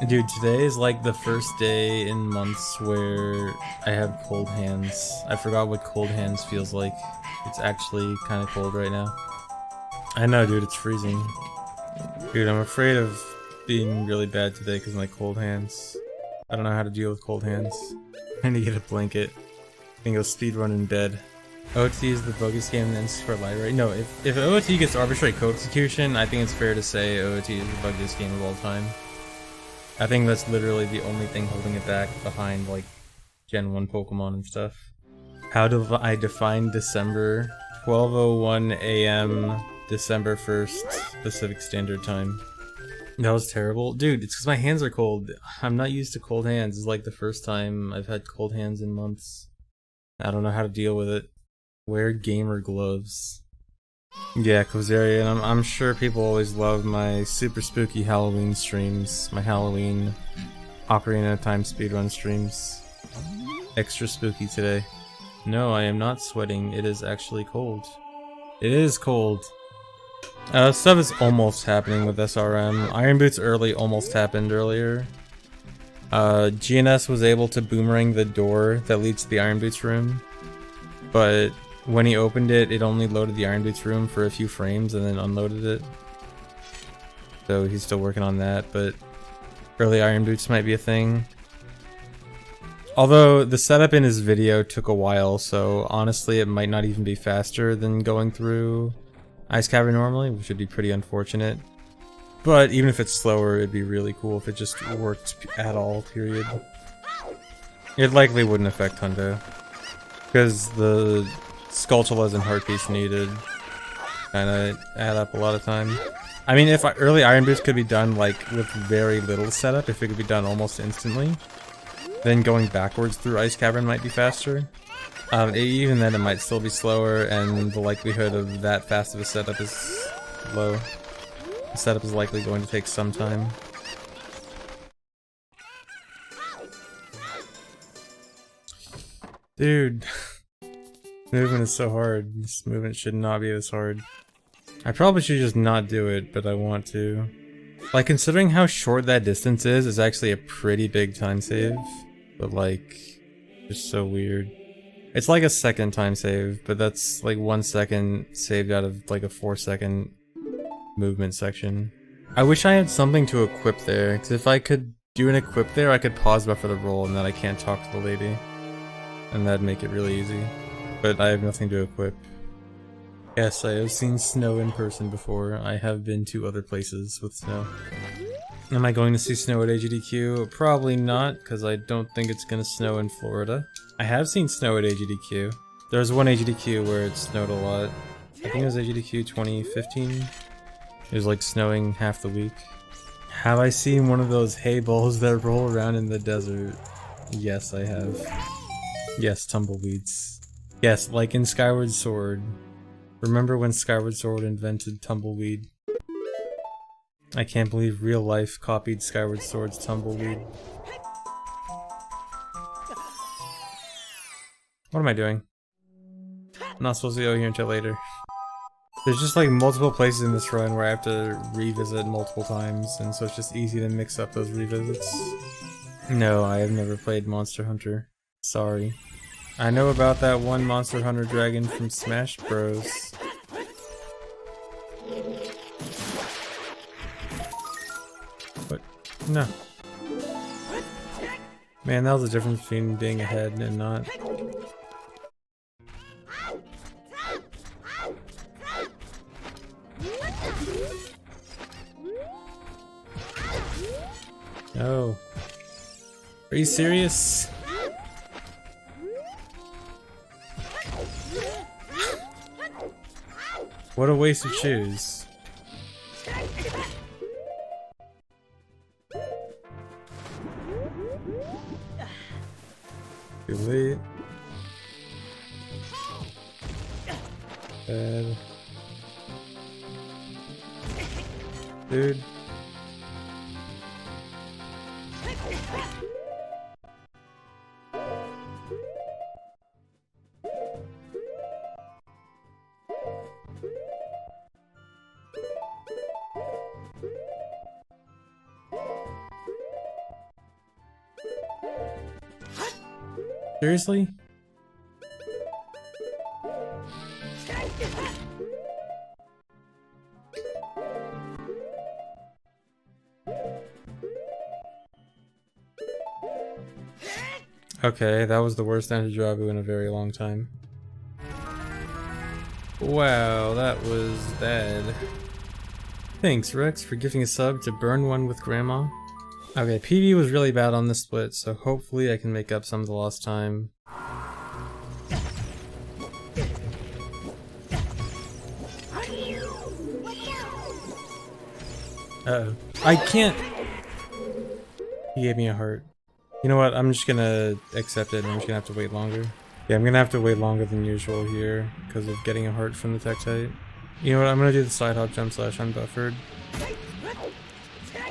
Dude, today is like the first day in months where I have cold hands. I forgot what cold hands feels like. It's actually kind of cold right now. I know, dude, it's freezing. Dude, I'm afraid of being really bad today because of my cold hands. I don't know how to deal with cold hands. I need to get a blanket and go speedrun in bed. OT is the bogus game and then for library. No, if OT gets arbitrary code execution, I think it's fair to say OT is the buggiest game of all time. I think that's literally the only thing holding it back behind like Gen 1 Pokemon and stuff. How do I define December? 12:01 a.m. December 1st Pacific Standard Time. That was terrible. Dude, it's because my hands are cold. I'm not used to cold hands. It's like the first time I've had cold hands in months. I don't know how to deal with it. Wear gamer gloves. Yeah, Kozarian, I'm sure people always love my super spooky Halloween streams. My Halloween Ocarina of Time speedrun streams. Extra spooky today. No, I am not sweating. It is actually cold. It is cold. Stuff is almost happening with SRM. Iron Boots early almost happened earlier. GNS was able to boomerang the door that leads to the Iron Boots room, but when he opened it, it only loaded the Iron Boots room for a few frames and then unloaded it. So he's still working on that, but early Iron Boots might be a thing. Although the setup in his video took a while, so honestly it might not even be faster than going through Ice Cavern normally, which would be pretty unfortunate. But even if it's slower, it'd be really cool if it just worked at all, period. It likely wouldn't affect Hundo, because the Skulltulas and Heart Piece needed kinda add up a lot of time. I mean, if early Iron Boost could be done like with very little setup, if it could be done almost instantly, then going backwards through Ice Cavern might be faster. Even then it might still be slower, and the likelihood of that fast of a setup is low. The setup is likely going to take some time. Dude, movement is so hard. This movement should not be this hard. I probably should just not do it, but I want to. Like, considering how short that distance is, it's actually a pretty big time save. But like, just so weird. It's like a second time save, but that's like 1 second saved out of like a 4-second movement section. I wish I had something to equip there, because if I could do an equip there, I could pause buffer the roll and then I can't talk to the lady. And that'd make it really easy. But I have nothing to equip. Yes, I have seen snow in person before. I have been to other places with snow. Am I going to see snow at AGDQ? Probably not, because I don't think it's going to snow in Florida. I have seen snow at AGDQ. There was one AGDQ where it snowed a lot. I think it was AGDQ 2015. It was like snowing half the week. Have I seen one of those hay balls that roll around in the desert? Yes, I have. Yes, tumbleweeds. Yes, like in Skyward Sword. Remember when Skyward Sword invented tumbleweed? I can't believe real life copied Skyward Sword's tumbleweed. What am I doing? I'm not supposed to go here until later. There's just like multiple places in this run where I have to revisit multiple times, and so it's just easy to mix up those revisits. No, I have never played Monster Hunter. Sorry. I know about that one Monster Hunter dragon from Smash Bros. But, no. Man, that was the difference between being ahead and not. No. Are you serious? What a waste of shoes. Too late. Bad. Dude. Seriously? Okay, that was the worst Antidrabu in a very long time. Wow, that was bad. Thanks, Rex, for giving a sub to Burn One with Grandma. Okay, PB was really bad on this split, so hopefully I can make up some of the lost time. Uh-oh. I can't! He gave me a heart. You know what, I'm just gonna accept it and I'm just gonna have to wait longer. Yeah, I'm gonna have to wait longer than usual here because of getting a heart from the Tektite. You know what, I'm gonna do the side hop jump slash unbuffered.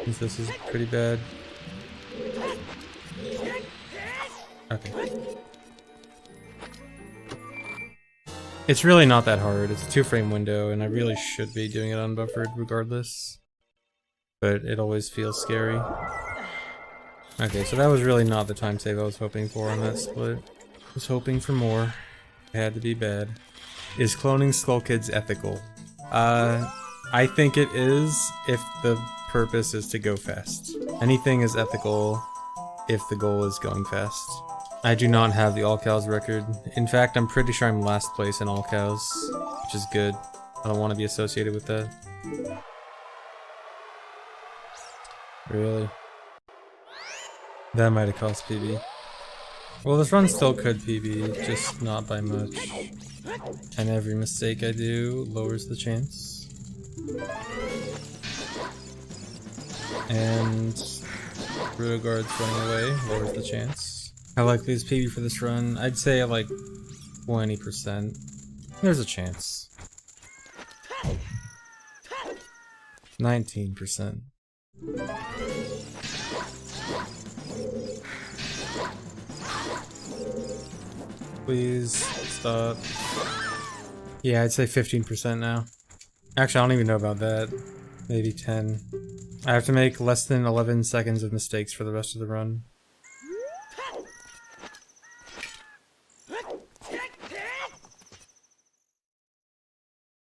Since this is pretty bad. Okay. It's really not that hard, it's a 2-frame window and I really should be doing it unbuffered regardless. But it always feels scary. Okay, so that was really not the time save I was hoping for on that split. I was hoping for more. It had to be bad. Is cloning Skull Kids ethical? I think it is if the purpose is to go fast. Anything is ethical if the goal is going fast. I do not have the All Cows record. In fact, I'm pretty sure I'm last place in All Cows, which is good. I don't want to be associated with that. Really? That might have cost PB. Well, this run still could PB, just not by much. And every mistake I do lowers the chance. And Rudeguard's running away lowers the chance. How likely is PB for this run? I'd say like 20%. There's a chance. 19%. Please stop. Yeah, I'd say 15% now. Actually, I don't even know about that. Maybe 10. I have to make less than 11 seconds of mistakes for the rest of the run.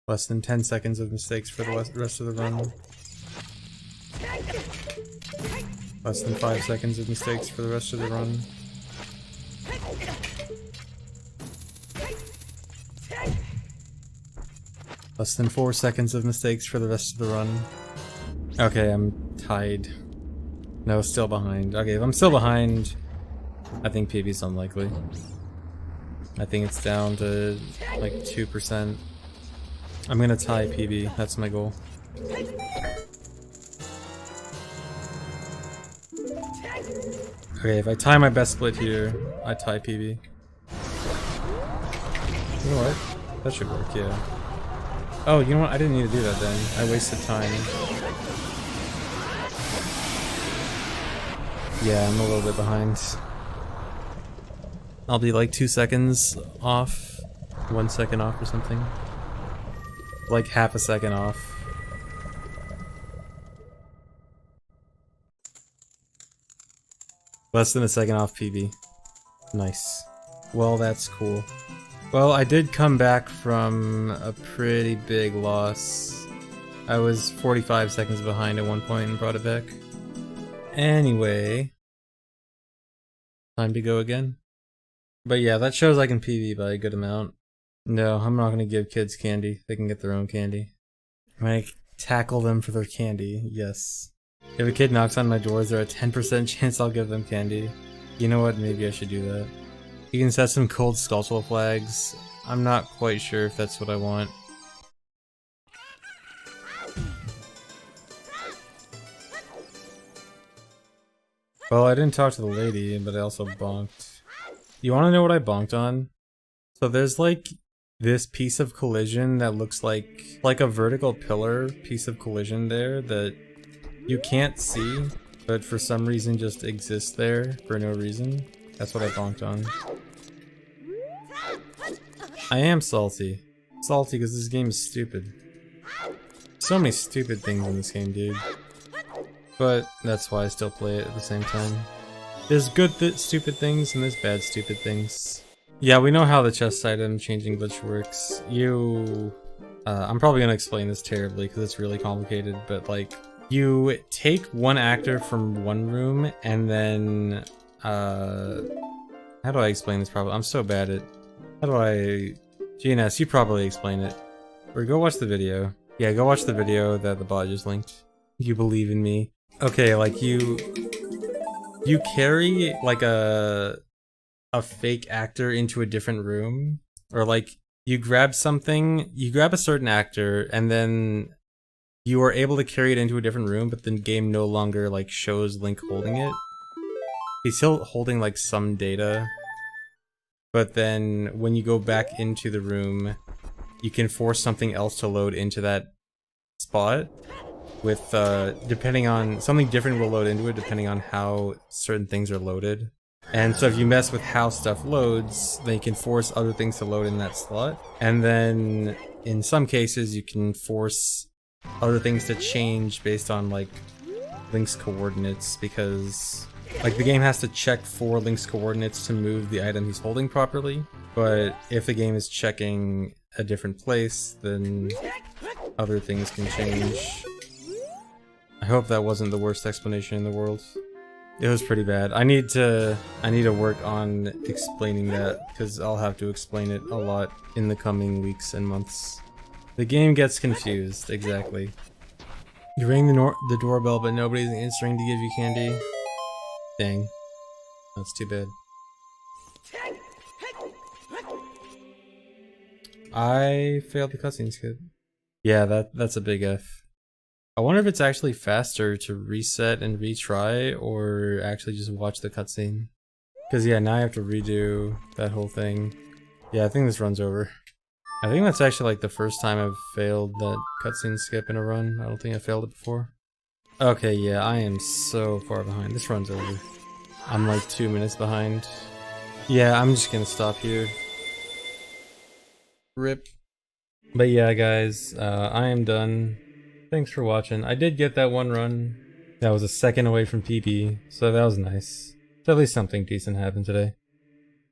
Less than 10 seconds of mistakes for the rest of the run. Less than 5 seconds of mistakes for the rest of the run. Less than 4 seconds of mistakes for the rest of the run. Okay, I'm tied. No, still behind. Okay, if I'm still behind, I think PB's unlikely. I think it's down to like 2%. I'm gonna tie PB, that's my goal. Okay, if I tie my best split here, I tie PB. You know what? That should work, yeah. Oh, you know what? I didn't need to do that then. I wasted time. Yeah, I'm a little bit behind. I'll be like 2 seconds off. 1 second off or something. Like half a second off. Less than a second off PB. Nice. Well, that's cool. Well, I did come back from a pretty big loss. I was 45 seconds behind at one point and brought it back. Anyway. Time to go again. But yeah, that shows I can PB by a good amount. No, I'm not gonna give kids candy. They can get their own candy. I'm gonna tackle them for their candy, yes. If a kid knocks on my door, is there a 10% chance I'll give them candy? You know what, maybe I should do that. You can set some cold skulltural flags. I'm not quite sure if that's what I want. Well, I didn't talk to the lady, but I also bonked. You wanna know what I bonked on? So there's like this piece of collision that looks like a vertical pillar piece of collision there that you can't see, but for some reason just exists there for no reason. That's what I bonked on. I am salty. Salty because this game is stupid. So many stupid things in this game, dude. But that's why I still play it at the same time. There's good stupid things and there's bad stupid things. Yeah, we know how the chest item changing glitch works. I'm probably gonna explain this terribly because it's really complicated, but like, you take one actor from one room and then, how do I explain this probably? I'm so bad at, GNS, you probably explain it. Or go watch the video. Yeah, go watch the video that the bot just linked. You believe in me. Okay, like you carry like a fake actor into a different room, or like you grab a certain actor and then you are able to carry it into a different room, but the game no longer like shows Link holding it. He's still holding like some data, but then when you go back into the room, you can force something else to load into that spot with depending on something different will load into it depending on how certain things are loaded. And so if you mess with how stuff loads, then you can force other things to load in that slot. And then in some cases you can force other things to change based on like Link's coordinates, because like the game has to check for Link's coordinates to move the item he's holding properly. But if the game is checking a different place, then other things can change. I hope that wasn't the worst explanation in the world. It was pretty bad. I need to work on explaining that, because I'll have to explain it a lot in the coming weeks and months. The game gets confused, exactly. You rang the doorbell, but nobody's answering to give you candy. Dang. That's too bad. I failed the cutscene skip. Yeah, that's a big F. I wonder if it's actually faster to reset and retry, or actually just watch the cutscene. Because yeah, now I have to redo that whole thing. Yeah, I think this runs over. I think that's actually like the first time I've failed that cutscene skip in a run. I don't think I failed it before. Okay, yeah, I am so far behind. This runs over. I'm like 2 minutes behind. Yeah, I'm just gonna stop here. RIP. But yeah, guys, I am done. Thanks for watching. I did get that one run. That was a second away from PB, so that was nice. So at least something decent happened today.